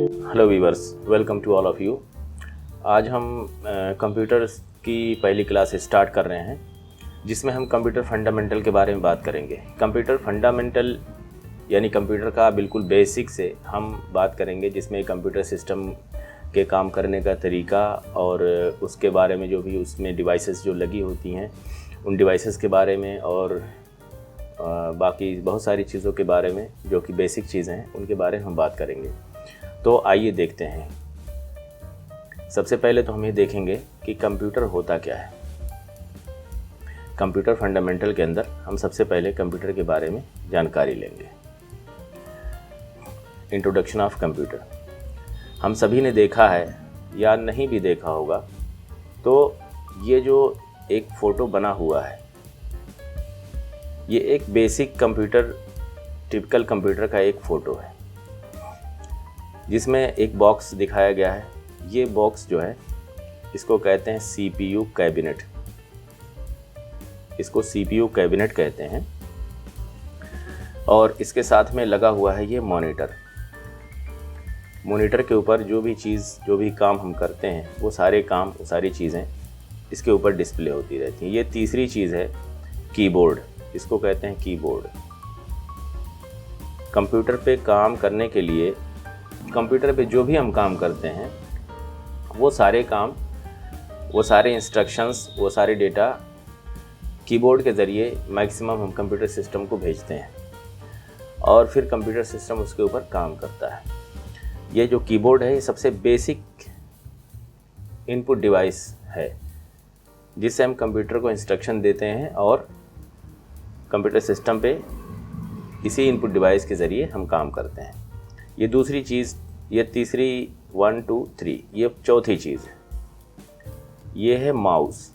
Hello viewers, welcome to all of you. आज हम computers की पहली क्लास स्टार्ट कर रहे हैं, जिसमें हम कंप्यूटर फंडामेंटल के बारे में बात करेंगे। कंप्यूटर फंडामेंटल यानी कंप्यूटर का बिल्कुल बेसिक से हम बात करेंगे, जिसमें कंप्यूटर सिस्टम के काम करने का तरीका और उसके बारे में जो भी उसमें डिवाइसेस जो लगी होती हैं उन डिवाइसेस के बारे में और बाकी बहुत सारी चीज़ों के बारे में जो कि बेसिक चीज़ें हैं उनके बारे में हम बात करेंगे। तो आइए देखते हैं। सबसे पहले तो हम ये देखेंगे कि कंप्यूटर होता क्या है। कंप्यूटर फंडामेंटल के अंदर हम सबसे पहले कंप्यूटर के बारे में जानकारी लेंगे। Introduction of computer. हम सभी ने देखा है या नहीं भी देखा होगा, तो ये जो एक फ़ोटो बना हुआ है, ये एक बेसिक कंप्यूटर, टिपिकल कंप्यूटर का एक फ़ोटो है, जिसमें एक बॉक्स दिखाया गया है। ये बॉक्स जो है इसको कहते हैं CPU कैबिनेट। इसको CPU कैबिनेट कहते हैं। और इसके साथ में लगा हुआ है ये मॉनिटर। मॉनिटर के ऊपर जो भी चीज़, जो भी काम हम करते हैं, वो सारे काम, वो सारी चीज़ें इसके ऊपर डिस्प्ले होती रहती हैं। ये तीसरी चीज़ है कीबोर्ड। इसको कहते हैं कीबोर्ड। कंप्यूटर पे काम करने के लिए, कंप्यूटर पे जो भी हम काम करते हैं, वो सारे काम, वो सारे इंस्ट्रक्शंस, वो सारे डेटा कीबोर्ड के ज़रिए मैक्सिमम हम कंप्यूटर सिस्टम को भेजते हैं और फिर कंप्यूटर सिस्टम उसके ऊपर काम करता है। ये जो कीबोर्ड है, ये सबसे बेसिक इनपुट डिवाइस है, जिससे हम कंप्यूटर को इंस्ट्रक्शन देते हैं और कंप्यूटर सिस्टम पे इसी इनपुट डिवाइस के ज़रिए हम काम करते हैं। ये दूसरी चीज़, ये तीसरी 1 2 3, ये चौथी चीज़ है। ये है माउस।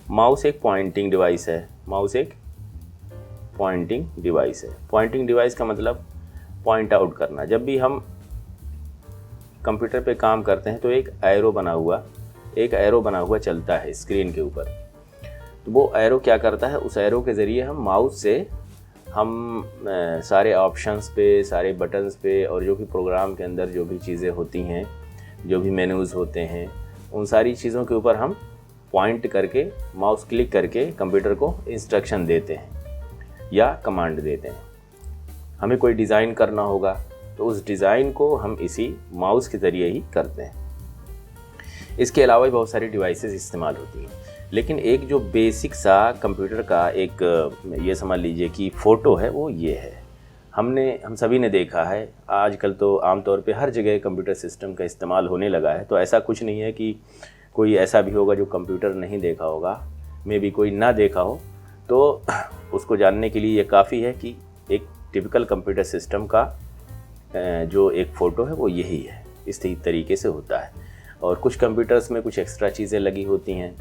माउस एक पॉइंटिंग डिवाइस है। माउस एक पॉइंटिंग डिवाइस है। पॉइंटिंग डिवाइस का मतलब पॉइंट आउट करना। जब भी हम कंप्यूटर पे काम करते हैं तो एक एरो बना हुआ चलता है स्क्रीन के ऊपर। तो वो एरो क्या करता है, उस एरो के ज़रिए हम माउस से हम सारे ऑप्शंस पे, सारे बटन्स पे और जो भी प्रोग्राम के अंदर जो भी चीज़ें होती हैं, जो भी मेनूज़ होते हैं, उन सारी चीज़ों के ऊपर हम पॉइंट करके, माउस क्लिक करके कंप्यूटर को इंस्ट्रक्शन देते हैं या कमांड देते हैं। हमें कोई डिज़ाइन करना होगा तो उस डिज़ाइन को हम इसी माउस के ज़रिए ही करते हैं। इसके अलावा भी बहुत सारी डिवाइसेस इस्तेमाल होती हैं, लेकिन एक जो बेसिक सा कंप्यूटर का एक, ये समझ लीजिए कि फ़ोटो है, वो ये है। हम सभी ने देखा है। आजकल तो आमतौर पे हर जगह कंप्यूटर सिस्टम का इस्तेमाल होने लगा है, तो ऐसा कुछ नहीं है कि कोई ऐसा भी होगा जो कंप्यूटर नहीं देखा होगा। मे भी कोई ना देखा हो, तो उसको जानने के लिए ये काफ़ी है कि एक टिपिकल कंप्यूटर सिस्टम का जो एक फ़ोटो है वो यही है, इस तरीके से होता है। और कुछ कंप्यूटर्स में कुछ एक्स्ट्रा चीज़ें लगी होती हैं,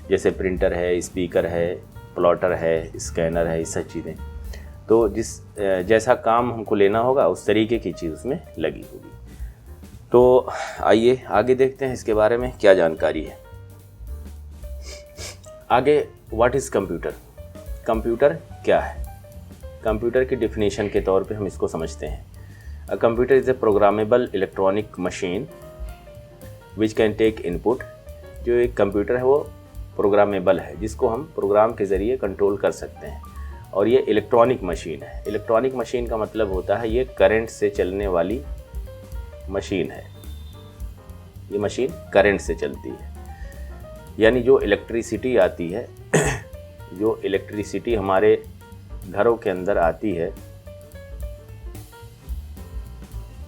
जैसे प्रिंटर है, स्पीकर है, प्लॉटर है, स्कैनर है, ये सब चीज़ें। तो जैसा काम हमको लेना होगा उस तरीके की चीज़ उसमें लगी होगी। तो आइए आगे देखते हैं इसके बारे में क्या जानकारी है। आगे, व्हाट इज़ कंप्यूटर? कंप्यूटर क्या है? कंप्यूटर की डिफिनीशन के तौर पे हम इसको समझते हैं। A computer is a programmable electronic machine which can take input. जो एक कंप्यूटर है वो प्रोग्रामेबल है, जिसको हम प्रोग्राम के ज़रिए कंट्रोल कर सकते हैं, और ये इलेक्ट्रॉनिक मशीन है। इलेक्ट्रॉनिक मशीन का मतलब होता है ये करंट से चलने वाली मशीन है। ये मशीन करंट से चलती है, यानी जो इलेक्ट्रिसिटी आती है जो इलेक्ट्रिसिटी हमारे घरों के अंदर आती है,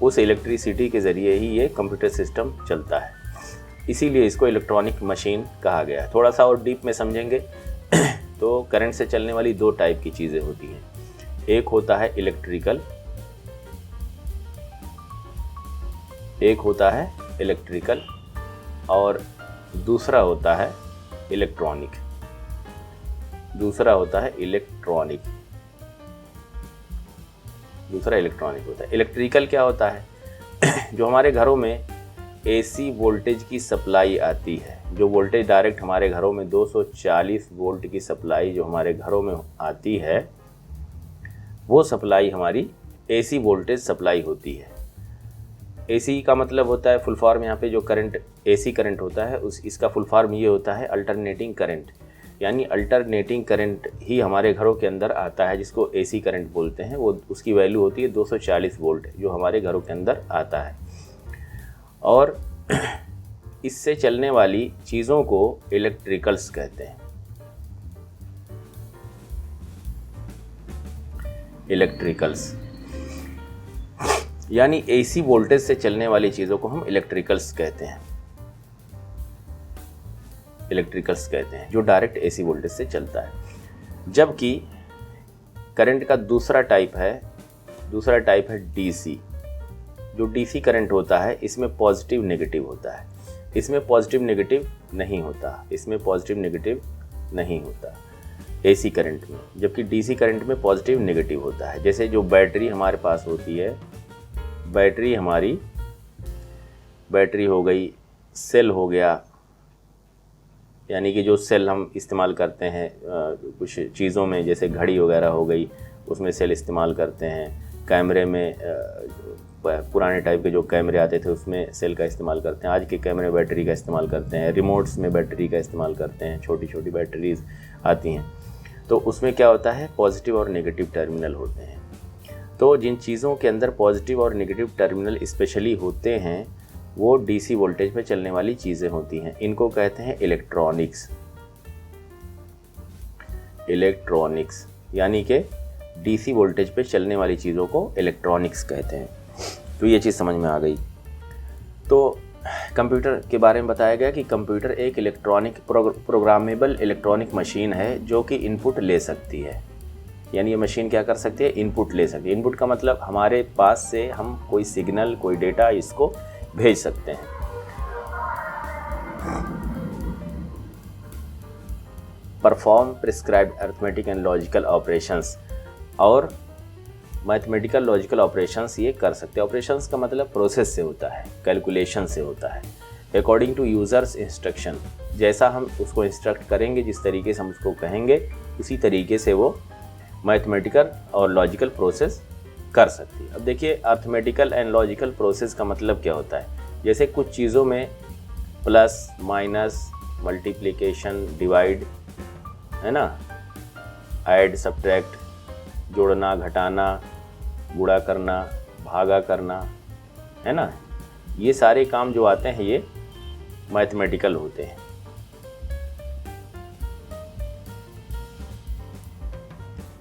उस इलेक्ट्रिसिटी के ज़रिए ही ये कंप्यूटर सिस्टम चलता है। इसीलिए इसको इलेक्ट्रॉनिक मशीन कहा गया है। थोड़ा सा और डीप में समझेंगे तो करंट से चलने वाली दो टाइप की चीज़ें होती हैं। एक होता है इलेक्ट्रिकल, और दूसरा होता है इलेक्ट्रॉनिक। दूसरा इलेक्ट्रॉनिक होता है। इलेक्ट्रिकल क्या होता है? जो हमारे घरों में AC वोल्टेज की सप्लाई आती है, जो वोल्टेज डायरेक्ट हमारे घरों में 240 वोल्ट की सप्लाई जो हमारे घरों में आती है, वो सप्लाई हमारी AC वोल्टेज सप्लाई होती है। एसी का मतलब होता है फुल फॉर्म, यहाँ पे जो करंट एसी करंट होता है इसका फुल फॉर्म ये होता है अल्टरनेटिंग करंट। यानी अल्टरनेटिंग करंट ही हमारे घरों के अंदर आता है, जिसको एसी करंट बोलते हैं। वो उसकी वैल्यू होती है 240 वोल्ट, जो हमारे घरों के अंदर आता है। और इससे चलने वाली चीज़ों को इलेक्ट्रिकल्स कहते हैं। इलेक्ट्रिकल्स यानी एसी वोल्टेज से चलने वाली चीज़ों को हम इलेक्ट्रिकल्स कहते हैं। इलेक्ट्रिकल्स कहते हैं जो डायरेक्ट एसी वोल्टेज से चलता है। जबकि करंट का दूसरा टाइप है डीसी। जो डीसी करंट होता है इसमें पॉजिटिव नेगेटिव होता है, इसमें पॉजिटिव नेगेटिव नहीं होता एसी करंट में। जबकि डीसी करंट में पॉजिटिव नेगेटिव होता है। जैसे जो बैटरी हमारे पास होती है, बैटरी हो गई, सेल हो गया, यानी कि जो सेल हम इस्तेमाल करते हैं कुछ चीज़ों में, जैसे घड़ी वगैरह हो गई, उसमें सेल इस्तेमाल करते हैं। कैमरे में पुराने टाइप के जो कैमरे आते थे उसमें सेल का इस्तेमाल करते हैं। आज के कैमरे बैटरी का इस्तेमाल करते हैं। रिमोट्स में बैटरी का इस्तेमाल करते हैं, छोटी छोटी बैटरीज आती हैं। तो उसमें क्या होता है, पॉजिटिव और नेगेटिव टर्मिनल होते हैं। तो जिन चीज़ों के अंदर पॉजिटिव और नेगेटिव टर्मिनल स्पेशली होते हैं वो डीसी वोल्टेज पे चलने वाली चीज़ें होती हैं। इनको कहते हैं इलेक्ट्रॉनिक्स, यानी कि डीसी वोल्टेज पे चलने वाली चीज़ों को इलेक्ट्रॉनिक्स कहते हैं। तो ये चीज़ समझ में आ गई। तो कंप्यूटर के बारे में बताया गया कि कंप्यूटर एक प्रोग्रामेबल इलेक्ट्रॉनिक मशीन है जो कि इनपुट ले सकती है। यानी ये मशीन क्या कर सकती है, इनपुट ले सकती है। इनपुट का मतलब हमारे पास से हम कोई सिग्नल, कोई डेटा इसको भेज सकते हैं। Perform prescribed arithmetic and logical operations, और मैथमेटिकल लॉजिकल ऑपरेशंस ये कर सकते हैं। ऑपरेशंस का मतलब प्रोसेस से होता है, कैलकुलेशन से होता है। अकॉर्डिंग टू यूज़र्स इंस्ट्रक्शन, जैसा हम उसको इंस्ट्रक्ट करेंगे, जिस तरीके से हम उसको कहेंगे, उसी तरीके से वो मैथमेटिकल और लॉजिकल प्रोसेस कर सकती है। अब देखिए, अर्थमेटिकल एंड लॉजिकल प्रोसेस का मतलब क्या होता है। जैसे कुछ चीज़ों में प्लस, माइनस, मल्टीप्लिकेशन, डिवाइड, है ना, ऐड, सब्ट्रैक्ट, जोड़ना, घटाना, गुणा करना, भागा करना, है ना, ये सारे काम जो आते हैं ये मैथमेटिकल होते हैं।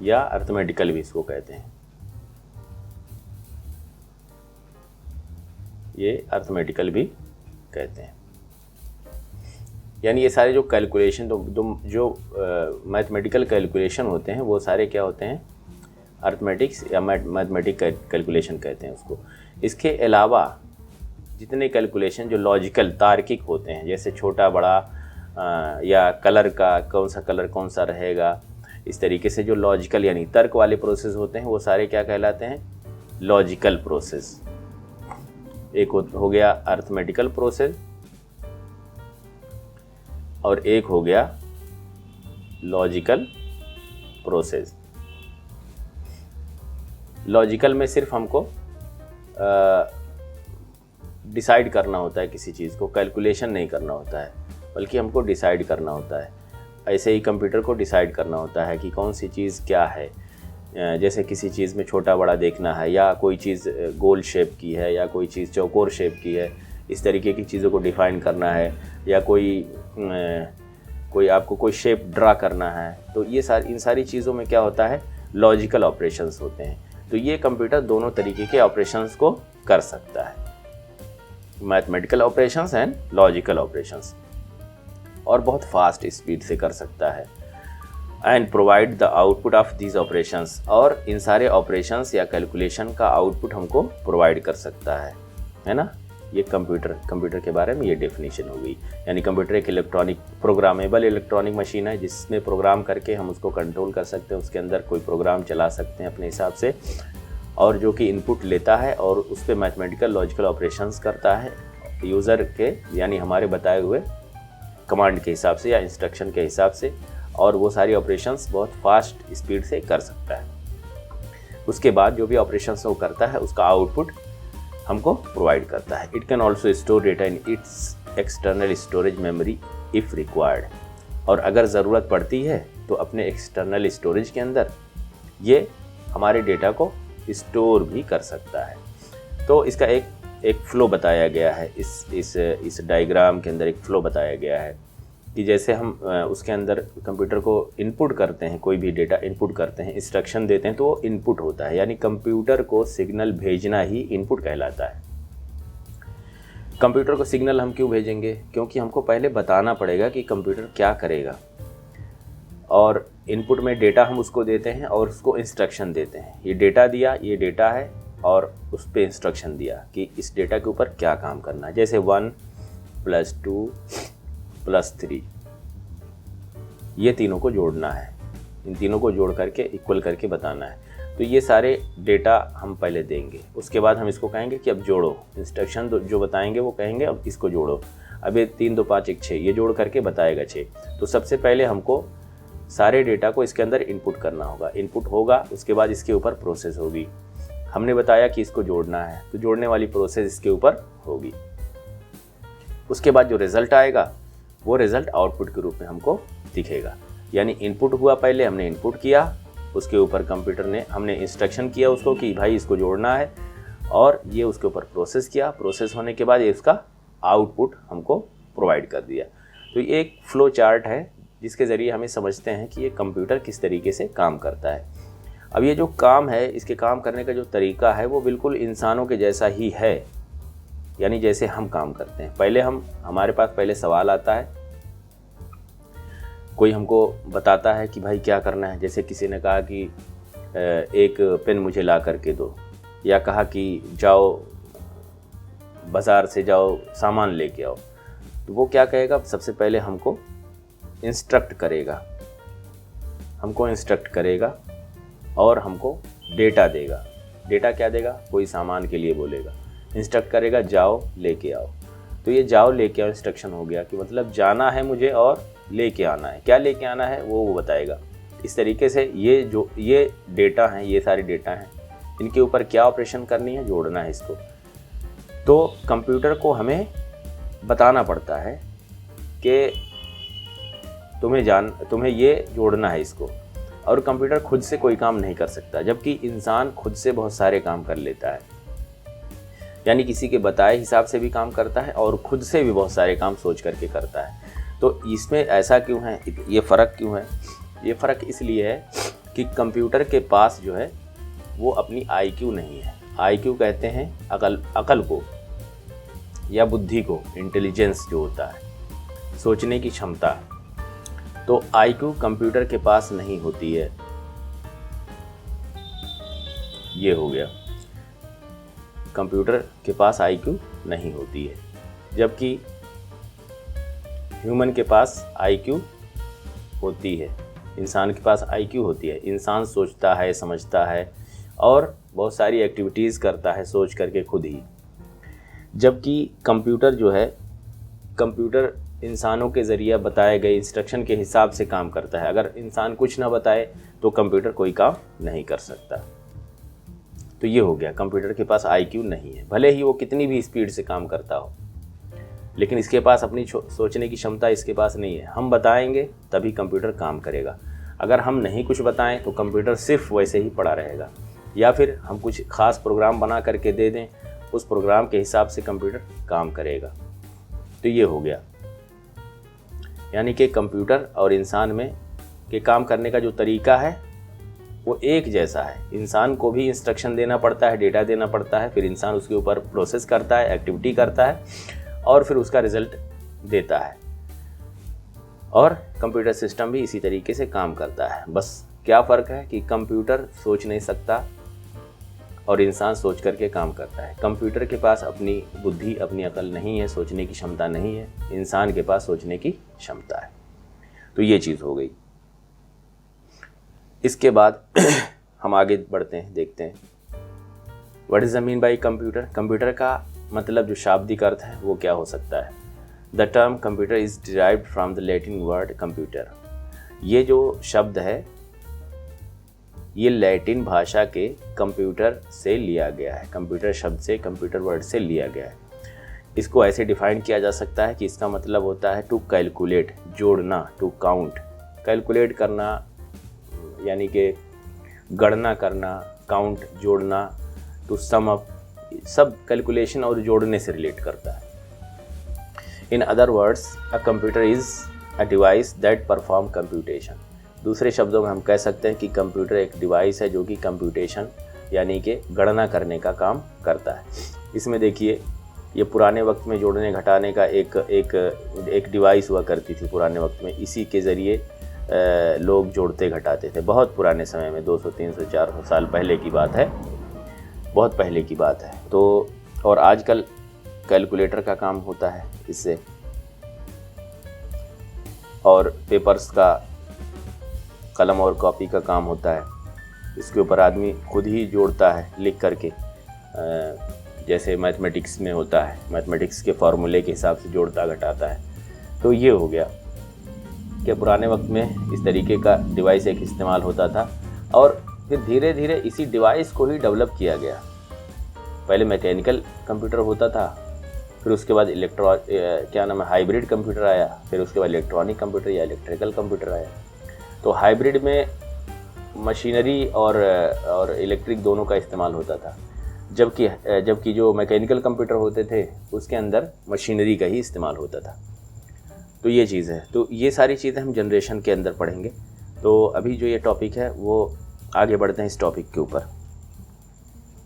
या अर्थमेटिकल भी इसको कहते हैं। ये अर्थमेटिकल भी कहते हैं। यानी ये सारे जो कैलकुलेशन, जो मैथमेटिकल कैलकुलेशन होते हैं वो सारे क्या होते हैं, अर्थमेटिक्स या मैथमेटिक कैलकुलेशन कहते हैं उसको। इसके अलावा जितने कैलकुलेशन जो लॉजिकल, तार्किक होते हैं, जैसे छोटा बड़ा या कलर का, कौन सा कलर कौन सा रहेगा, इस तरीके से जो लॉजिकल यानी तर्क वाले प्रोसेस होते हैं वो सारे क्या कहलाते हैं, लॉजिकल प्रोसेस। एक हो गया अर्थमेटिकल प्रोसेस और एक हो गया लॉजिकल प्रोसेस। लॉजिकल में सिर्फ हमको डिसाइड करना होता है किसी चीज़ को, कैलकुलेशन नहीं करना होता है, बल्कि हमको डिसाइड करना होता है। ऐसे ही कंप्यूटर को डिसाइड करना होता है कि कौन सी चीज़ क्या है। जैसे किसी चीज़ में छोटा बड़ा देखना है, या कोई चीज़ गोल शेप की है, या कोई चीज़ चौकोर शेप की है, इस तरीके की चीज़ों को डिफ़ाइन करना है, या कोई आपको कोई शेप ड्रा करना है। तो ये इन सारी चीज़ों में क्या होता है, लॉजिकल ऑपरेशंस होते हैं। तो ये कंप्यूटर दोनों तरीके के ऑपरेशंस को कर सकता है, mathematical operations and logical operations, और बहुत फास्ट स्पीड से कर सकता है। And provide the output of these operations, और इन सारे ऑपरेशंस या कैलकुलेशन का आउटपुट हमको प्रोवाइड कर सकता है ना। ये कंप्यूटर के बारे में ये डेफिनेशन हो गई। यानी कंप्यूटर एक प्रोग्रामेबल इलेक्ट्रॉनिक मशीन है जिसमें प्रोग्राम करके हम उसको कंट्रोल कर सकते हैं, उसके अंदर कोई प्रोग्राम चला सकते हैं अपने हिसाब से, और जो कि इनपुट लेता है और उस पर मैथमेटिकल लॉजिकल ऑपरेशंस करता है यूज़र के, यानी हमारे बताए हुए कमांड के हिसाब से या इंस्ट्रक्शन के हिसाब से, और वो सारी ऑपरेशंस बहुत फास्ट स्पीड से कर सकता है। उसके बाद जो भी ऑपरेशंस वो करता है उसका आउटपुट हमको प्रोवाइड करता है। It can also store data in its external storage memory if required, और अगर ज़रूरत पड़ती है तो अपने एक्सटर्नल स्टोरेज के अंदर ये हमारे डेटा को स्टोर भी कर सकता है। तो इसका एक फ़्लो बताया गया है, इस डायग्राम के अंदर एक फ़्लो बताया गया है कि जैसे हम उसके अंदर कंप्यूटर को इनपुट करते हैं, कोई भी डेटा इनपुट करते हैं, इंस्ट्रक्शन देते हैं तो वो इनपुट होता है, यानी कंप्यूटर को सिग्नल भेजना ही इनपुट कहलाता है। कंप्यूटर को सिग्नल हम क्यों भेजेंगे? क्योंकि हमको पहले बताना पड़ेगा कि कंप्यूटर क्या करेगा, और इनपुट में डेटा हम उसको देते हैं और उसको इंस्ट्रक्शन देते हैं। ये डेटा दिया, ये डेटा है, और उस पर इंस्ट्रक्शन दिया कि इस डेटा के ऊपर क्या काम करना है। जैसे 1 + 2 + 3, ये तीनों को जोड़ना है, इन तीनों को जोड़ करके इक्वल करके बताना है। तो ये सारे डेटा हम पहले देंगे, उसके बाद हम इसको कहेंगे कि अब जोड़ो। इंस्ट्रक्शन जो बताएंगे वो कहेंगे अब इसको जोड़ो। अब ये 3 2 5 1 6, ये जोड़ करके बताएगा 6। तो सबसे पहले हमको सारे डेटा को इसके अंदर इनपुट करना होगा। इनपुट होगा, उसके बाद इसके ऊपर प्रोसेस होगी। हमने बताया कि इसको जोड़ना है, तो जोड़ने वाली प्रोसेस इसके ऊपर होगी। उसके बाद जो रिज़ल्ट आएगा वो रिज़ल्ट आउटपुट के रूप में हमको दिखेगा। यानी इनपुट हुआ, पहले हमने इनपुट किया, उसके ऊपर कंप्यूटर ने हमने इंस्ट्रक्शन किया उसको कि भाई इसको जोड़ना है, और ये उसके ऊपर प्रोसेस किया। प्रोसेस होने के बाद ये उसका आउटपुट हमको प्रोवाइड कर दिया। तो ये एक फ्लो चार्ट है जिसके ज़रिए हमें समझते हैं कि ये कंप्यूटर किस तरीके से काम करता है। अब ये जो काम है, इसके काम करने का जो तरीका है वो बिल्कुल इंसानों के जैसा ही है, यानी जैसे हम काम करते हैं। पहले हमारे पास पहले सवाल आता है, कोई हमको बताता है कि भाई क्या करना है। जैसे किसी ने कहा कि एक पेन मुझे ला करके दो, या कहा कि जाओ बाज़ार से जाओ सामान लेके आओ, तो वो क्या कहेगा? सबसे पहले हमको इंस्ट्रक्ट करेगा और हमको डेटा देगा। डेटा क्या देगा? कोई सामान के लिए बोलेगा। इंस्ट्रक्ट करेगा जाओ लेके आओ। तो ये जाओ लेके आओ इंस्ट्रक्शन हो गया कि मतलब जाना है मुझे और लेके आना है। क्या लेके आना है वो बताएगा। इस तरीके से ये डेटा हैं, ये सारे डेटा हैं, इनके ऊपर क्या ऑपरेशन करनी है? जोड़ना है इसको। तो कंप्यूटर को हमें बताना पड़ता है कि तुम्हें ये जोड़ना है इसको, और कंप्यूटर खुद से कोई काम नहीं कर सकता, जबकि इंसान खुद से बहुत सारे काम कर लेता है। यानी किसी के बताए हिसाब से भी काम करता है और खुद से भी बहुत सारे काम सोच करके करता है। तो इसमें ऐसा क्यों है? ये फ़र्क क्यों है? ये फ़र्क इसलिए है कि कंप्यूटर के पास जो है वो अपनी IQ नहीं है। IQ कहते हैं अकल को या बुद्धि को, इंटेलिजेंस जो होता है, सोचने की क्षमता। तो IQ कंप्यूटर के पास नहीं होती है। ये हो गया, कंप्यूटर के पास IQ नहीं होती है, जबकि ह्यूमन के पास IQ होती है, इंसान के पास IQ होती है। इंसान सोचता है, समझता है और बहुत सारी एक्टिविटीज़ करता है सोच करके खुद ही, जबकि कंप्यूटर जो है, कंप्यूटर इंसानों के ज़रिए बताए गए इंस्ट्रक्शन के हिसाब से काम करता है। अगर इंसान कुछ ना बताए तो कंप्यूटर कोई काम नहीं कर सकता। तो ये हो गया, कंप्यूटर के पास IQ नहीं है, भले ही वो कितनी भी स्पीड से काम करता हो, लेकिन इसके पास अपनी सोचने की क्षमता इसके पास नहीं है। हम बताएंगे तभी कंप्यूटर काम करेगा। अगर हम नहीं कुछ बताएं तो कंप्यूटर सिर्फ वैसे ही पड़ा रहेगा, या फिर हम कुछ ख़ास प्रोग्राम बना करके दे दें, उस प्रोग्राम के हिसाब से कंप्यूटर काम करेगा। तो ये हो गया, यानी कि कंप्यूटर और इंसान में के काम करने का जो तरीका है वो एक जैसा है। इंसान को भी इंस्ट्रक्शन देना पड़ता है, डेटा देना पड़ता है, फिर इंसान उसके ऊपर प्रोसेस करता है, एक्टिविटी करता है और फिर उसका रिज़ल्ट देता है। और कंप्यूटर सिस्टम भी इसी तरीके से काम करता है। बस क्या फ़र्क है कि कंप्यूटर सोच नहीं सकता और इंसान सोच करके काम करता है। कंप्यूटर के पास अपनी बुद्धि, अपनी अकल नहीं है, सोचने की क्षमता नहीं है। इंसान के पास सोचने की क्षमता है। तो ये चीज़ हो गई। इसके बाद हम आगे बढ़ते हैं, देखते हैं what is the mean by computer. Computer का मतलब जो शाब्दिक अर्थ है वो क्या हो सकता है? The term computer is derived from the Latin word computer. ये जो शब्द है ये लैटिन भाषा के कंप्यूटर से लिया गया है, कंप्यूटर शब्द से, कंप्यूटर वर्ड से लिया गया है। इसको ऐसे डिफाइन किया जा सकता है कि इसका मतलब होता है टू कैलकुलेट, जोड़ना, टू काउंट, कैलकुलेट करना यानी कि गणना करना, काउंट जोड़ना, टू सम अप, सब कैलकुलेशन और जोड़ने से रिलेट करता है। In other words a computer is a device that perform computation. दूसरे शब्दों में हम कह सकते हैं कि कंप्यूटर एक डिवाइस है जो कि कंप्यूटेशन यानी कि गणना करने का काम करता है। इसमें देखिए, ये पुराने वक्त में जोड़ने घटाने का एक डिवाइस हुआ करती थी पुराने वक्त में। इसी के ज़रिए लोग जोड़ते घटाते थे, बहुत पुराने समय में, 200 300 400 साल पहले की बात है, बहुत पहले की बात है। तो और आजकल कैलकुलेटर का काम होता है इससे, और पेपर्स का, कलम और कॉपी का काम होता है। इसके ऊपर आदमी खुद ही जोड़ता है लिख करके, जैसे मैथमेटिक्स में होता है, मैथमेटिक्स के फार्मूले के हिसाब से जोड़ता घटाता है। तो ये हो गया कि पुराने वक्त में इस तरीके का डिवाइस एक इस्तेमाल होता था, और फिर धीरे धीरे इसी डिवाइस को ही डेवलप किया गया। पहले मैकेनिकल कंप्यूटर होता था, फिर उसके बाद हाइब्रिड कंप्यूटर आया, फिर उसके बाद इलेक्ट्रॉनिक कंप्यूटर या इलेक्ट्रिकल कंप्यूटर आया। तो हाइब्रिड में मशीनरी और इलेक्ट्रिक दोनों का इस्तेमाल होता था, जबकि जो मैकेनिकल कंप्यूटर होते थे उसके अंदर मशीनरी का ही इस्तेमाल होता था। तो ये चीज़ है। तो ये सारी चीज़ें हम जनरेशन के अंदर पढ़ेंगे। तो अभी जो ये टॉपिक है वो आगे बढ़ते हैं इस टॉपिक के ऊपर,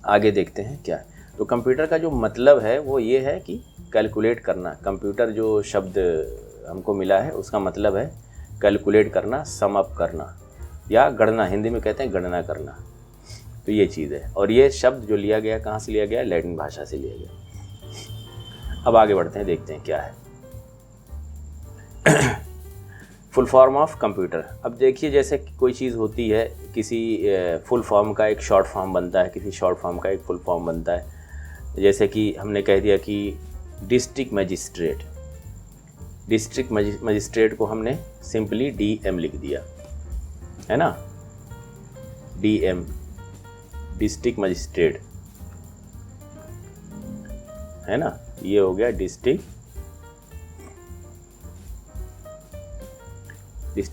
आगे देखते हैं क्या है। तो कंप्यूटर का जो मतलब है वो ये है कि कैलकुलेट करना। कंप्यूटर जो शब्द हमको मिला है उसका मतलब है कैलकुलेट करना, सम अप करना या गणना, हिंदी में कहते हैं गणना करना। तो ये चीज़ है, और ये शब्द जो लिया गया कहाँ से लिया गया? लैटिन भाषा से लिया गया। अब आगे बढ़ते हैं, देखते हैं क्या है। Full form of computer. अब देखिए, जैसे कोई चीज़ होती है, किसी फुल फॉर्म का एक शॉर्ट फॉर्म बनता है, किसी शॉर्ट फॉर्म का एक फुल फॉर्म बनता है। जैसे कि हमने कह दिया कि डिस्ट्रिक्ट मजिस्ट्रेट, डिस्ट्रिक्ट मजिस्ट्रेट को हमने सिंपली डीएम लिख दिया, है ना, डीएम, डिस्ट्रिक्ट मजिस्ट्रेट, है ना, ये हो गया डिस्ट्रिक्ट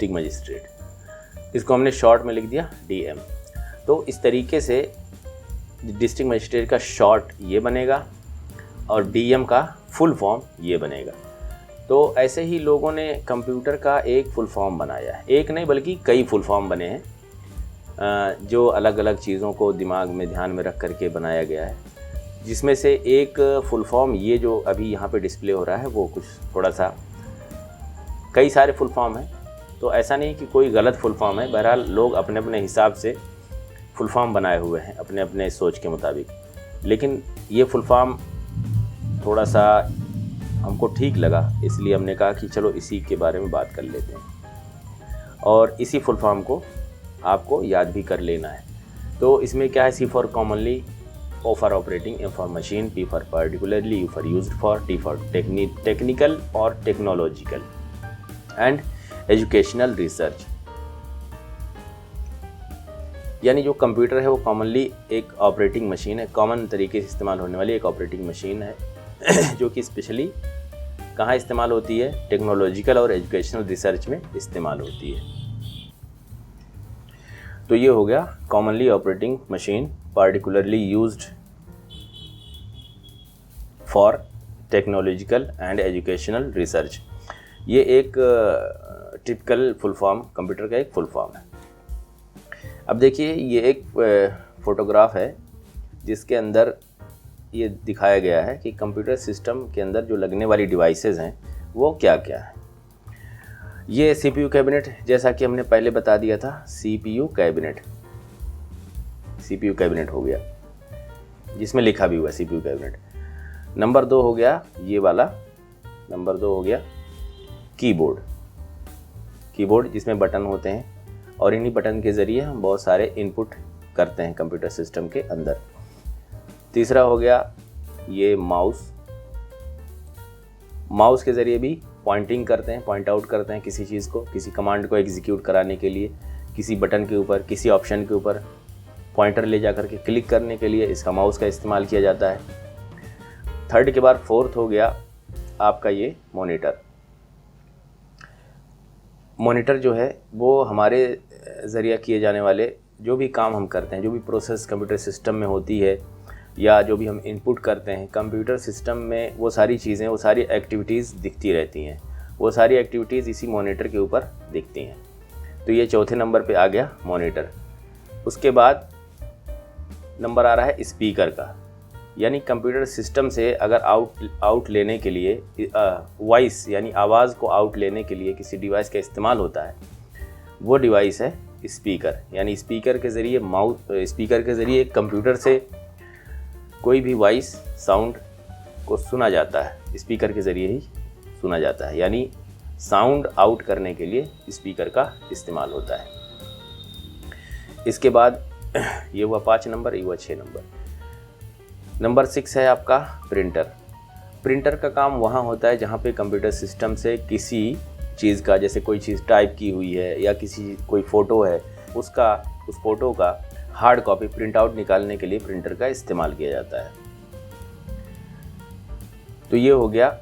मजिस्ट्रेट। इसको हमने शॉर्ट में लिख दिया डीएम। तो इस तरीके से डिस्ट्रिक्ट मजिस्ट्रेट का शॉर्ट ये बनेगा और डीएम का फुल फॉर्म ये बनेगा। तो ऐसे ही लोगों ने कंप्यूटर का एक फुल फॉर्म बनाया है, एक नहीं बल्कि कई फुल फॉर्म बने हैं, जो अलग अलग चीज़ों को दिमाग में ध्यान में रख करके बनाया गया है। जिसमें से एक फुल फॉर्म ये जो अभी यहाँ पे डिस्प्ले हो रहा है वो कुछ थोड़ा सा, कई सारे फुल फॉर्म हैं, तो ऐसा नहीं कि कोई गलत फुल फॉर्म है। बहरहाल लोग अपने अपने हिसाब से फुल फॉर्म बनाए हुए हैं अपने अपने सोच के मुताबिक, लेकिन ये फुल फॉर्म थोड़ा सा हमको ठीक लगा, इसलिए हमने कहा कि चलो इसी के बारे में बात कर लेते हैं, और इसी फुल फॉर्म को आपको याद भी कर लेना है। तो इसमें क्या है? C for commonly, O for operating, M for machine, P for particularly, U for used for, T for technical और टेक्नोलॉजिकल एंड एजुकेशनल रिसर्च। यानी जो कंप्यूटर है वो कॉमनली एक ऑपरेटिंग मशीन है, कॉमन तरीके से इस्तेमाल होने वाली एक ऑपरेटिंग मशीन है जो कि स्पेशली कहाँ इस्तेमाल होती है? टेक्नोलॉजिकल और एजुकेशनल रिसर्च में इस्तेमाल होती है। तो ये हो गया commonly operating machine, particularly used for technological and educational research. ये एक टिपिकल फुल फॉर्म, कंप्यूटर का एक फुल फॉर्म है। अब देखिए, ये एक फोटोग्राफ है जिसके अंदर ये दिखाया गया है कि कंप्यूटर सिस्टम के अंदर जो लगने वाली डिवाइसेस हैं वो क्या क्या है। ये सीपीयू कैबिनेट, जैसा कि हमने पहले बता दिया था, सीपीयू कैबिनेट हो गया, जिसमें लिखा भी हुआ सीपीयू कैबिनेट। नंबर 2 हो गया ये वाला, नंबर 2 हो गया कीबोर्ड जिसमें बटन होते हैं, और इन्हीं बटन के ज़रिए हम बहुत सारे इनपुट करते हैं कंप्यूटर सिस्टम के अंदर। तीसरा हो गया ये माउस के ज़रिए भी पॉइंटिंग करते हैं, पॉइंट आउट करते हैं किसी चीज़ को, किसी कमांड को एग्जीक्यूट कराने के लिए, किसी बटन के ऊपर, किसी ऑप्शन के ऊपर पॉइंटर ले जा करके क्लिक करने के लिए इसका माउस का इस्तेमाल किया जाता है। थर्ड के बाद फोर्थ हो गया आपका ये मॉनिटर। मॉनिटर जो है वो हमारे ज़रिए किए जाने वाले जो भी काम हम करते हैं, जो भी प्रोसेस कंप्यूटर सिस्टम में होती है या जो भी हम इनपुट करते हैं कंप्यूटर सिस्टम में, वो सारी चीज़ें, वो सारी एक्टिविटीज़ दिखती रहती हैं। वो सारी एक्टिविटीज़ इसी मॉनिटर के ऊपर दिखती हैं। तो ये चौथे नंबर पे आ गया मॉनिटर। उसके बाद नंबर आ रहा है स्पीकर का, यानी कंप्यूटर सिस्टम से अगर आउट लेने के लिए वॉइस यानी आवाज़ को आउट लेने के लिए किसी डिवाइस का इस्तेमाल होता है, वो डिवाइस है स्पीकर। यानी स्पीकर के ज़रिए कंप्यूटर से कोई भी वॉइस साउंड को सुना जाता है, स्पीकर के ज़रिए ही सुना जाता है। यानी साउंड आउट करने के लिए स्पीकर का इस्तेमाल होता है। इसके बाद ये हुआ 5 नंबर, ये हुआ 6 नंबर। नंबर 6 है आपका प्रिंटर। प्रिंटर का काम वहाँ होता है जहाँ पे कंप्यूटर सिस्टम से किसी चीज़ का, जैसे कोई चीज़ टाइप की हुई है या कोई फ़ोटो है, उस फ़ोटो का हार्ड कॉपी प्रिंट आउट निकालने के लिए प्रिंटर का इस्तेमाल किया जाता है। तो ये हो गया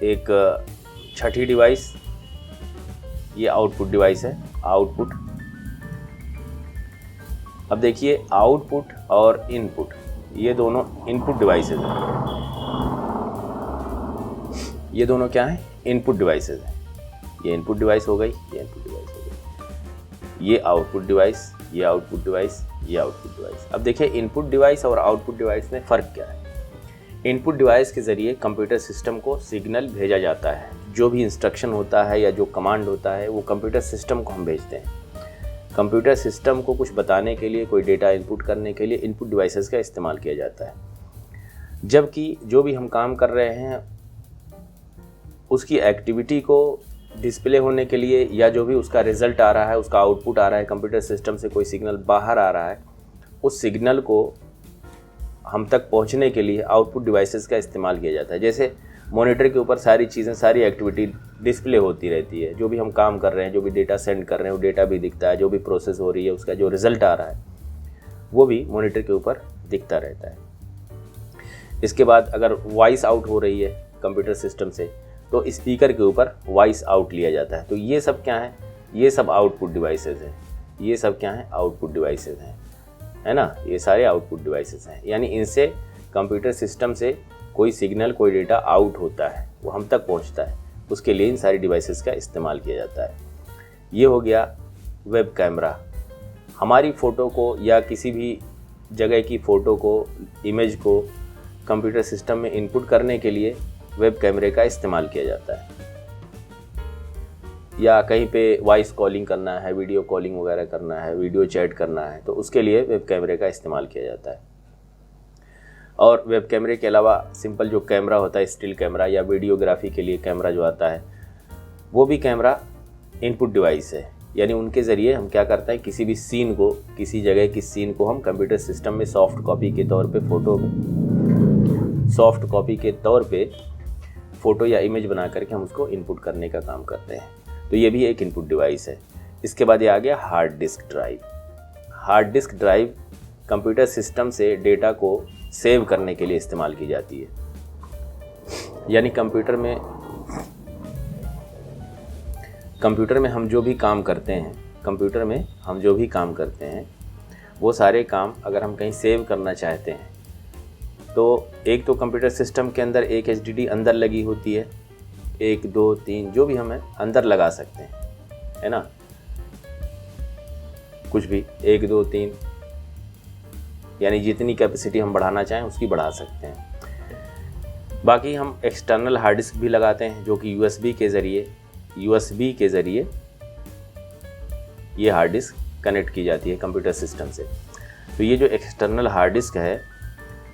एक छठी डिवाइस, ये आउटपुट डिवाइस है, आउटपुट। अब देखिए आउटपुट और इनपुट, ये दोनों इनपुट डिवाइसेज हैं। ये दोनों क्या हैं? इनपुट डिवाइसेज हैं। ये इनपुट डिवाइस हो गई, ये इनपुट डिवाइस हो गई, ये आउटपुट डिवाइस, ये आउटपुट डिवाइस, ये आउटपुट डिवाइस। अब देखिए इनपुट डिवाइस और आउटपुट डिवाइस में फ़र्क क्या है। इनपुट डिवाइस के ज़रिए कंप्यूटर सिस्टम को सिग्नल भेजा जाता है। जो भी इंस्ट्रक्शन होता है या जो कमांड होता है वो कंप्यूटर सिस्टम को हम भेजते हैं। कंप्यूटर सिस्टम को कुछ बताने के लिए, कोई डेटा इनपुट करने के लिए इनपुट डिवाइसेस का इस्तेमाल किया जाता है। जबकि जो भी हम काम कर रहे हैं उसकी एक्टिविटी को डिस्प्ले होने के लिए या जो भी उसका रिज़ल्ट आ रहा है, उसका आउटपुट आ रहा है, कंप्यूटर सिस्टम से कोई सिग्नल बाहर आ रहा है, उस सिग्नल को हम तक पहुंचने के लिए आउटपुट डिवाइसेस का इस्तेमाल किया जाता है। जैसे मॉनिटर के ऊपर सारी चीज़ें, सारी एक्टिविटी डिस्प्ले होती रहती है। जो भी हम काम कर रहे हैं, जो भी डेटा सेंड कर रहे हैं वो डेटा भी दिखता है, जो भी प्रोसेस हो रही है उसका जो रिज़ल्ट आ रहा है वो भी मॉनिटर के ऊपर दिखता रहता है। इसके बाद अगर वॉइस आउट हो रही है कंप्यूटर सिस्टम से तो स्पीकर के ऊपर वॉइस आउट लिया जाता है। तो ये सब क्या है? ये सब आउटपुट डिवाइसेस हैं। ये सब क्या है? आउटपुट डिवाइसेस हैं, है ना। ये सारे आउटपुट डिवाइसेस हैं, यानी इनसे कंप्यूटर सिस्टम से कोई सिग्नल, कोई डेटा आउट होता है, वो हम तक पहुंचता है, उसके लिए इन सारी डिवाइसेस का इस्तेमाल किया जाता है। ये हो गया वेब कैमरा। हमारी फ़ोटो को या किसी भी जगह की फ़ोटो को, इमेज को कंप्यूटर सिस्टम में इनपुट करने के लिए वेब कैमरे का इस्तेमाल किया जाता है। या कहीं पे वॉइस कॉलिंग करना है, वीडियो कॉलिंग वगैरह करना है, वीडियो चैट करना है, तो उसके लिए वेब कैमरे का इस्तेमाल किया जाता है। और वेब कैमरे के अलावा सिंपल जो कैमरा होता है, स्टिल कैमरा या वीडियोग्राफी के लिए कैमरा जो आता है, वो भी कैमरा इनपुट डिवाइस है। यानी उनके ज़रिए हम क्या करते हैं, किसी भी सीन को, किसी जगह की सीन को हम कंप्यूटर सिस्टम में सॉफ्ट कॉपी के तौर पे फ़ोटो या इमेज बना करके हम उसको इनपुट करने का काम करते हैं। तो ये भी एक इनपुट डिवाइस है। इसके बाद ये आ गया hard disk drive. Hard disk drive computer system से डेटा को सेव करने के लिए इस्तेमाल की जाती है। यानी कंप्यूटर में हम जो भी काम करते हैं, वो सारे काम अगर हम कहीं सेव करना चाहते हैं तो एक तो कंप्यूटर सिस्टम के अंदर एक HDD अंदर लगी होती है, 1 2 3 जो भी हमें अंदर लगा सकते हैं, है ना, कुछ भी 1 2 3, यानी जितनी कैपेसिटी हम बढ़ाना चाहें उसकी बढ़ा सकते हैं। बाकी हम एक्सटर्नल हार्ड डिस्क भी लगाते हैं जो कि USB के ज़रिए ये हार्ड डिस्क कनेक्ट की जाती है कंप्यूटर सिस्टम से। तो ये जो एक्सटर्नल हार्ड डिस्क है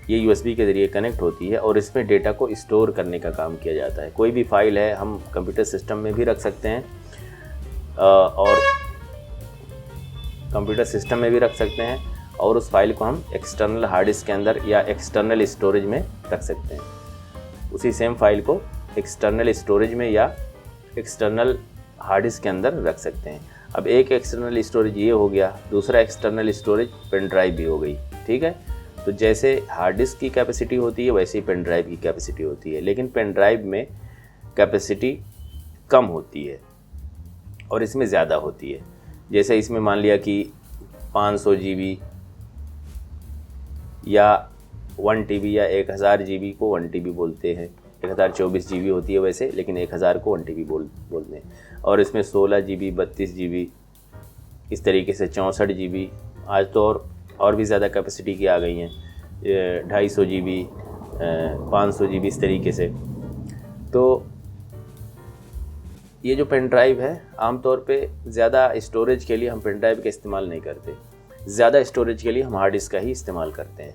ये USB के ज़रिए कनेक्ट होती है और इसमें डेटा को स्टोर करने का काम किया जाता है। कोई भी फाइल है हम कंप्यूटर सिस्टम में भी रख सकते हैं और उस फाइल को हम एक्सटर्नल हार्ड डिस्क के अंदर या एक्सटर्नल स्टोरेज में रख सकते हैं। उसी सेम फाइल को एक्सटर्नल स्टोरेज में या एक्सटर्नल हार्ड डिस्क के अंदर रख सकते हैं। अब एक एक्सटर्नल स्टोरेज ये हो गया, दूसरा एक्सटर्नल स्टोरेज पेन ड्राइव भी हो गई, ठीक है। तो जैसे हार्ड डिस्क की कैपेसिटी होती है वैसे ही पेन ड्राइव की कैपेसिटी होती है, लेकिन पेन ड्राइव में कैपेसिटी कम होती है और इसमें ज़्यादा होती है। जैसे इसमें मान लिया कि 500 GB या 1 TB या 1000 GB को 1 TB बोलते हैं। 1024 GB होती है वैसे, लेकिन 1000 को 1 TB बोलते हैं। और इसमें 16 GB, 32 GB, इस तरीके से 64 GB, आज तो और भी ज़्यादा कैपेसिटी की आ गई हैं, 250 GB, 500 GB, इस तरीके से। तो ये जो पेन ड्राइव है आमतौर पे ज़्यादा स्टोरेज के लिए हम पेन ड्राइव का इस्तेमाल नहीं करते, ज़्यादा स्टोरेज के लिए हम हार्ड डिस्क का ही इस्तेमाल करते हैं।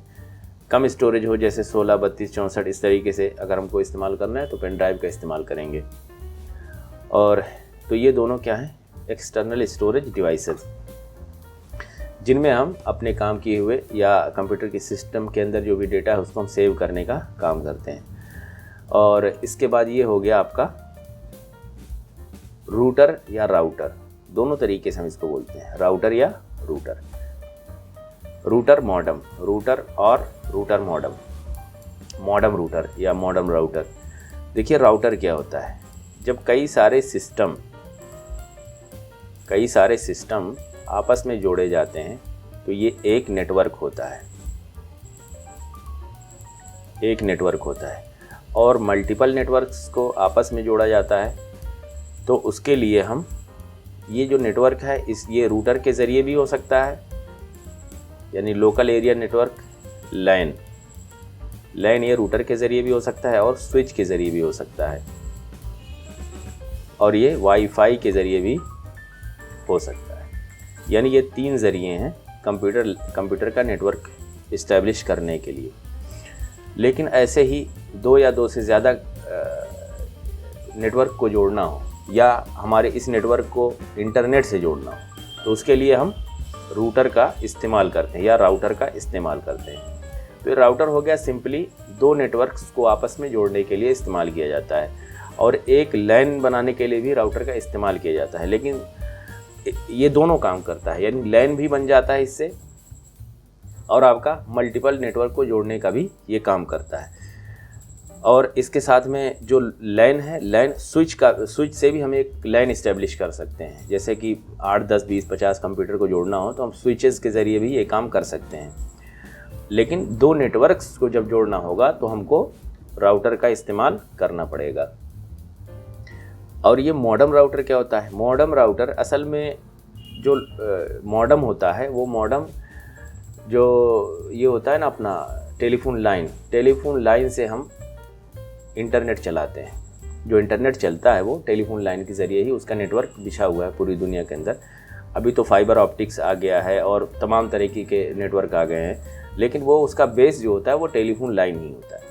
कम स्टोरेज हो जैसे 16, 32, 64, इस तरीके से अगर हमको इस्तेमाल करना है तो पेन ड्राइव का इस्तेमाल करेंगे। और तो ये दोनों क्या हैं, एक्सटर्नल स्टोरेज डिवाइसेस, जिनमें हम अपने काम किए हुए या कंप्यूटर के सिस्टम के अंदर जो भी डेटा है उसको हम सेव करने का काम करते हैं। और इसके बाद ये हो गया आपका रूटर या राउटर, दोनों तरीके से हम इसको बोलते हैं, राउटर या रूटर। रूटर मॉडम, रूटर और रूटर मॉडम, मॉडम रूटर या मॉडम राउटर। देखिए राउटर क्या होता है, जब कई सारे सिस्टम आपस में जोड़े जाते हैं तो ये एक नेटवर्क होता है, एक नेटवर्क होता है। और मल्टीपल नेटवर्क्स को आपस में जोड़ा जाता है तो उसके लिए हम ये जो नेटवर्क है ये रूटर के ज़रिए भी हो सकता है, यानी लोकल एरिया नेटवर्क, लैन ये रूटर के ज़रिए भी हो सकता है और स्विच के ज़रिए भी हो सकता है, और ये वाईफाई के ज़रिए भी हो सकता है। यानी ये 3 ज़रिए हैं कंप्यूटर का नेटवर्क इस्टेब्लिश करने के लिए। लेकिन ऐसे ही 2 या 2 से ज़्यादा नेटवर्क को जोड़ना हो या हमारे इस नेटवर्क को इंटरनेट से जोड़ना हो तो उसके लिए हम रूटर का इस्तेमाल करते हैं या राउटर का इस्तेमाल करते हैं। तो ये राउटर हो गया, सिंपली 2 नेटवर्क्स को आपस में जोड़ने के लिए इस्तेमाल किया जाता है, और एक लैन बनाने के लिए भी राउटर का इस्तेमाल किया जाता है। लेकिन ये दोनों काम करता है, यानी लैन भी बन जाता है इससे, और आपका मल्टीपल नेटवर्क को जोड़ने का भी ये काम करता है। और इसके साथ में जो लैन है, लैन स्विच से भी हम एक लैन इस्टेब्लिश कर सकते हैं। जैसे कि 8, 10, 20, 50 कंप्यूटर को जोड़ना हो तो हम स्विचेस के ज़रिए भी ये काम कर सकते हैं। लेकिन 2 नेटवर्क्स को जब जोड़ना होगा तो हमको राउटर का इस्तेमाल करना पड़ेगा। और ये मॉडम राउटर क्या होता है, मॉडम राउटर असल में जो मॉडम होता है वो मॉडम जो ये होता है ना अपना टेलीफोन लाइन से हम इंटरनेट चलाते हैं। जो इंटरनेट चलता है वो टेलीफोन लाइन के ज़रिए ही, उसका नेटवर्क बिछा हुआ है पूरी दुनिया के अंदर। अभी तो फाइबर ऑप्टिक्स आ गया है और तमाम तरीके के नेटवर्क आ गए हैं, लेकिन वो उसका बेस जो होता है वो टेलीफोन लाइन ही होता है।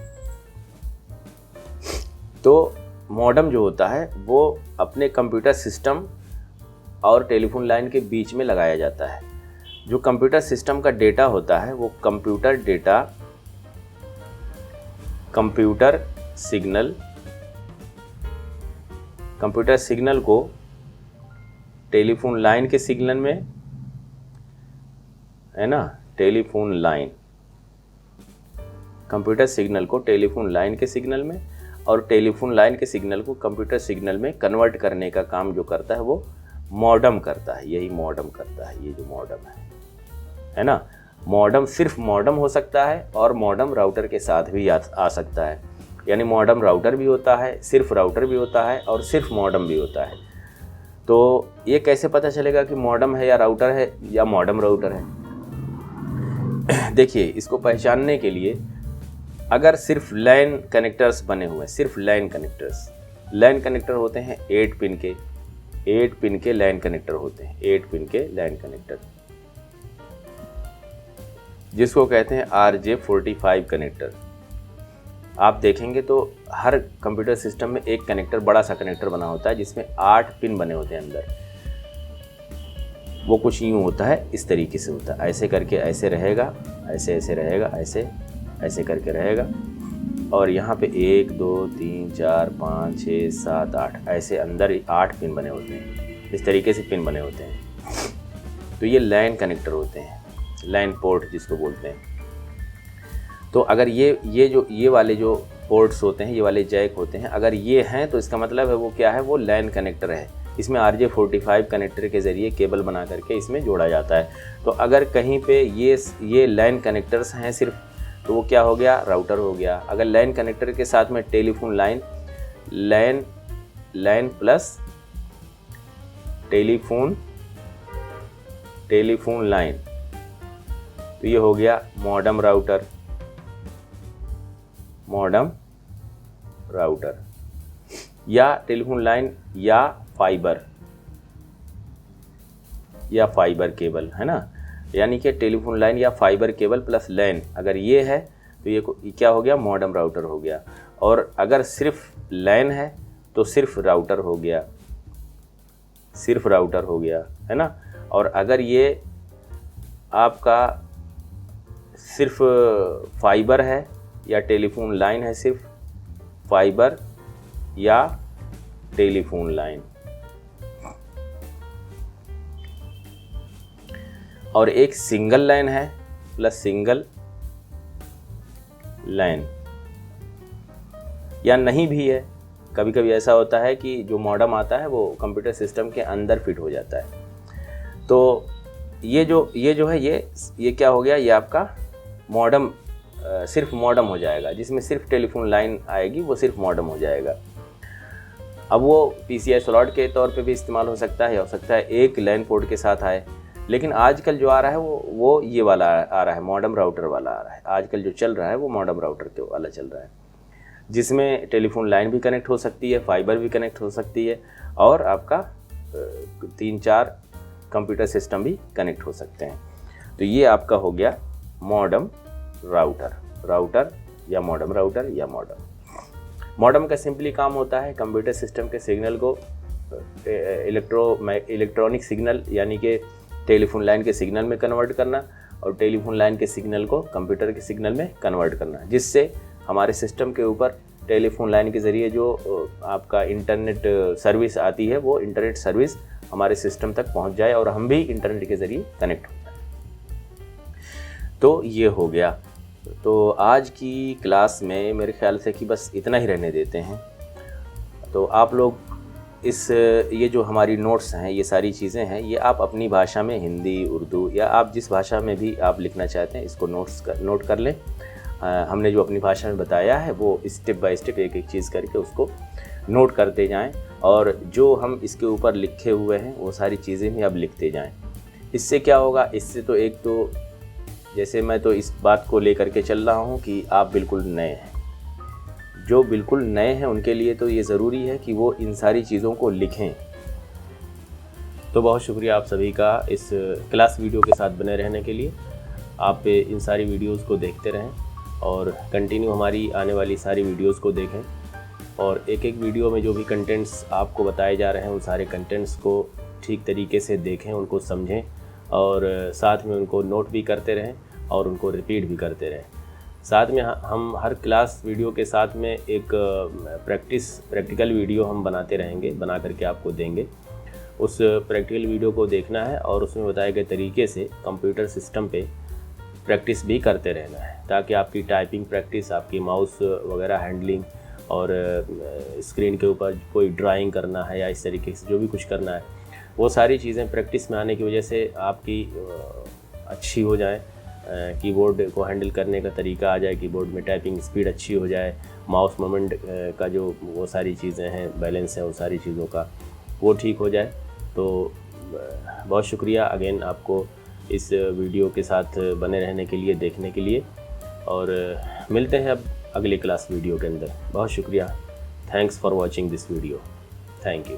तो मॉडम जो होता है वो अपने कंप्यूटर सिस्टम और टेलीफोन लाइन के बीच में लगाया जाता है। जो कंप्यूटर सिस्टम का डेटा होता है वो कंप्यूटर सिग्नल को टेलीफोन लाइन के सिग्नल में, है ना, कंप्यूटर सिग्नल को टेलीफोन लाइन के सिग्नल में और टेलीफोन लाइन के सिग्नल को कंप्यूटर सिग्नल में कन्वर्ट करने का काम जो करता है वो मॉडम करता है। यही मॉडम करता है, ये जो मॉडम है ना। मॉडम सिर्फ मॉडम हो सकता है और मॉडम राउटर के साथ भी आ सकता है। यानी मॉडम राउटर भी होता है, सिर्फ राउटर भी होता है और सिर्फ मॉडम भी होता है। तो ये कैसे पता चलेगा कि मॉडम है या राउटर है या मॉडम राउटर है? देखिए, इसको पहचानने के लिए अगर सिर्फ लैन कनेक्टर्स बने हुए हैं, सिर्फ लैन कनेक्टर होते हैं 8 पिन के लैन कनेक्टर होते हैं, 8 पिन के लैन कनेक्टर, जिसको कहते हैं RJ45 कनेक्टर। आप देखेंगे तो हर कंप्यूटर सिस्टम में एक कनेक्टर, बड़ा सा कनेक्टर बना होता है जिसमें 8 पिन बने होते हैं अंदर। वो कुछ यूँ होता है, इस तरीके से होता है, ऐसे करके ऐसे रहेगा, ऐसे ऐसे रहेगा, ऐसे ऐसे करके रहेगा, और यहाँ पे 1 2 3 4 5 6 7 8 ऐसे अंदर 8 पिन बने होते हैं। इस तरीके से पिन बने होते हैं। तो ये लैन कनेक्टर होते हैं, लैन पोर्ट जिसको बोलते हैं। तो अगर ये वाले जो पोर्ट्स होते हैं, ये वाले जैक होते हैं, अगर ये हैं तो इसका मतलब है वो क्या है, वो लैन कनेक्टर है। इसमें RJ45 कनेक्टर के ज़रिए केबल बना करके इसमें जोड़ा जाता है। तो अगर कहीं पे ये लैन कनेक्टर्स हैं सिर्फ, तो वो क्या हो गया, राउटर हो गया। अगर लैन कनेक्टर के साथ में टेलीफोन लाइन, लैन प्लस टेलीफोन लाइन, तो ये हो गया मॉडेम राउटर या टेलीफोन लाइन या फाइबर केबल, है ना। यानी कि टेलीफोन लाइन या फाइबर केबल प्लस लैन, अगर ये है तो ये क्या हो गया, मॉडेम राउटर हो गया। और अगर सिर्फ लैन है तो सिर्फ राउटर हो गया, है ना। और अगर ये आपका सिर्फ फाइबर है या टेलीफोन लाइन है, सिर्फ फाइबर या टेलीफोन लाइन, और एक सिंगल लाइन है प्लस सिंगल लाइन, या नहीं भी है। कभी कभी ऐसा होता है कि जो मॉडेम आता है वो कंप्यूटर सिस्टम के अंदर फिट हो जाता है। तो ये जो है ये क्या हो गया, ये आपका मॉडेम, सिर्फ मॉडेम हो जाएगा, जिसमें सिर्फ टेलीफोन लाइन आएगी, वो सिर्फ मॉडेम हो जाएगा। अब वो PCI स्लॉट के तौर पे भी इस्तेमाल हो सकता है एक लैन पोर्ट के साथ आए। लेकिन आजकल जो आ रहा है वो ये वाला आ रहा है, मॉडेम राउटर वाला आ रहा है। आजकल जो चल रहा है वो मॉडेम राउटर के वाला चल रहा है, जिसमें टेलीफोन लाइन भी कनेक्ट हो सकती है, फाइबर भी कनेक्ट हो सकती है, और आपका 3-4 कंप्यूटर सिस्टम भी कनेक्ट हो सकते हैं। तो ये आपका हो गया मॉडेम राउटर या मॉडेम राउटर या मॉडेम का सिंपली काम होता है कंप्यूटर सिस्टम के सिग्नल को इलेक्ट्रॉनिक सिग्नल यानी कि टेलीफोन लाइन के सिग्नल में कन्वर्ट करना, और टेलीफोन लाइन के सिग्नल को कंप्यूटर के सिग्नल में कन्वर्ट करना, जिससे हमारे सिस्टम के ऊपर टेलीफोन लाइन के ज़रिए जो आपका इंटरनेट सर्विस आती है, वो इंटरनेट सर्विस हमारे सिस्टम तक पहुंच जाए और हम भी इंटरनेट के ज़रिए कनेक्ट हो जाए। तो ये हो गया। तो आज की क्लास में मेरे ख्याल से कि बस इतना ही रहने देते हैं। तो आप लोग ये जो हमारी नोट्स हैं, ये सारी चीज़ें हैं, ये आप अपनी भाषा में, हिंदी, उर्दू या आप जिस भाषा में भी आप लिखना चाहते हैं, इसको नोट कर लें। हमने जो अपनी भाषा में बताया है वो स्टेप बाय स्टेप एक एक चीज़ करके उसको नोट करते जाएं, और जो हम इसके ऊपर लिखे हुए हैं वो सारी चीज़ें भी आप लिखते जाएं। इससे क्या होगा, इससे तो एक तो जैसे मैं तो इस बात को लेकर के चल रहा हूँ कि आप बिल्कुल नए हैं, जो बिल्कुल नए हैं उनके लिए तो ये ज़रूरी है कि वो इन सारी चीज़ों को लिखें। तो बहुत शुक्रिया आप सभी का इस क्लास वीडियो के साथ बने रहने के लिए। आप इन सारी वीडियोस को देखते रहें और कंटिन्यू हमारी आने वाली सारी वीडियोस को देखें, और एक एक वीडियो में जो भी कंटेंट्स आपको बताए जा रहे हैं उन सारे कंटेंट्स को ठीक तरीके से देखें, उनको समझें, और साथ में उनको नोट भी करते रहें और उनको रिपीट भी करते रहें। साथ में हम हर क्लास वीडियो के साथ में एक प्रैक्टिकल वीडियो हम बनाते रहेंगे, बना करके आपको देंगे। उस प्रैक्टिकल वीडियो को देखना है और उसमें बताए गए तरीके से कंप्यूटर सिस्टम पे प्रैक्टिस भी करते रहना है, ताकि आपकी टाइपिंग प्रैक्टिस, आपकी माउस वगैरह हैंडलिंग, और स्क्रीन के ऊपर कोई ड्राइंग करना है या इस तरीके से जो भी कुछ करना है, वो सारी चीज़ें प्रैक्टिस में आने की वजह से आपकी अच्छी हो जाए, कीबोर्ड को हैंडल करने का तरीका आ जाए, कीबोर्ड में टाइपिंग स्पीड अच्छी हो जाए, माउस मोमेंट का जो वो सारी चीज़ें हैं, बैलेंस है, वो सारी चीज़ों का वो ठीक हो जाए। तो बहुत शुक्रिया अगेन आपको इस वीडियो के साथ बने रहने के लिए, देखने के लिए, और मिलते हैं अब अगली क्लास वीडियो के अंदर। बहुत शुक्रिया। Thanks for watching this video. Thank you.